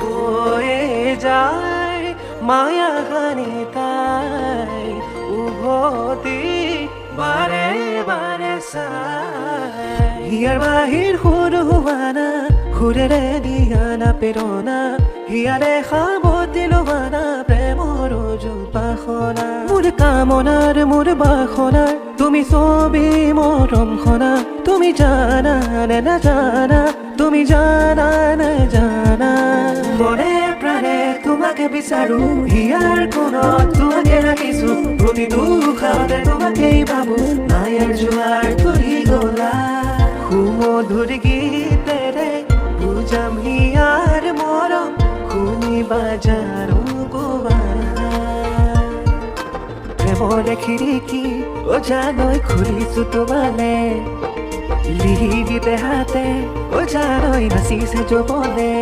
হয়ে যায় মায়া খানি তাই উভতি বাৰে বাৰে চাই হিয়াৰ বাহিৰ সৰু হোৱানা সুৰেৰে দিয়ানা প্ৰেৰণা হিয়াৰে সাৱতি লোৱানা প্ৰেমৰ জোপাখনা মোৰ কামনাৰ মোৰ বাসনাৰ তুমি ছবি মৰমখনা তুমি জানা নে নাজানা তুমি জানা নে জানা মনে প্ৰাণে তোমাকে বিচাৰো হিয়াৰ কোণত তোমাকে ৰাখিছো প্ৰতিটো খাওঁতে তোমাকেই ভাবো মায়াৰ জোৱাৰ তুলি গলা সুমধুৰ গীতেৰে বুজাম হিয়াৰ মৰম শুনিবা জানো গোৱানা প্ৰেমৰে খিৰিকী জানৈ খুলিছো তোমালে লিহিবিতে হাতে জানৈ নাচিছে যৌৱনে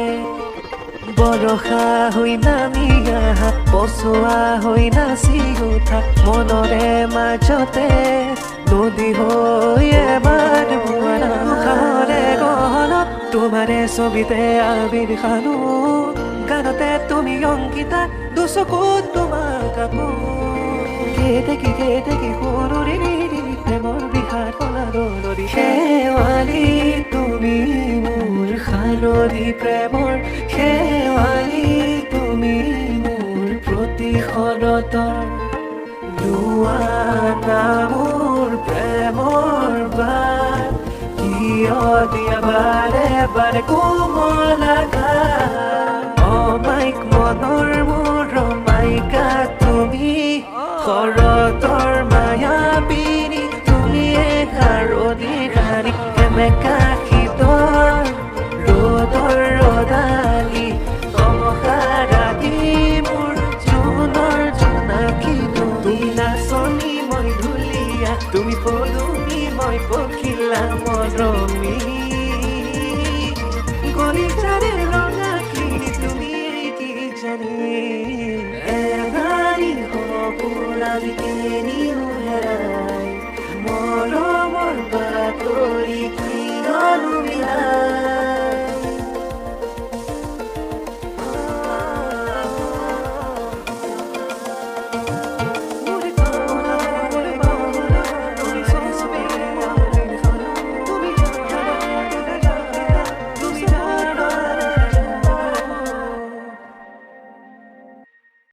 বৰষা হৈ নামি আহা পচোৱা হৈ নাচি উঠা মনৰে মাজতে নদী হৈ এবাৰ বুৱাৰে গহনত তোমাৰে ছবিতে আবিৰ খানো গানতে তুমি অংকিতা দুচকুত তোমাক আকো দেখি সৰুৰে প্ৰেমৰ বিষাদ কলাদৰি শেৱালি তুমি মোৰ খালৰি প্ৰেমৰ শেৱালি তুমি মোৰ প্ৰতিশোধৰ লোৱা মোৰ প্ৰেমৰ বাট কিয় দিয়া বাৰে বাৰে কোমলা অমাইক মনৰ মোৰ মাইকা তুমি শৰতৰ মায়া পিৰি তুলিয়ে খাৰণি ৰাণী সেমেকা শীতৰ ৰ'দৰ ৰদালি তমসা ৰাতি মোৰ জোনৰ জোনাকী তুমি নাচনী মই ঢুলীয়া তুমি পদুমী মই পখিলা মৰমী কলিজাৰে ৰঙাখিনি তুমি কি জানি এবাৰী সপোন আমি কেনি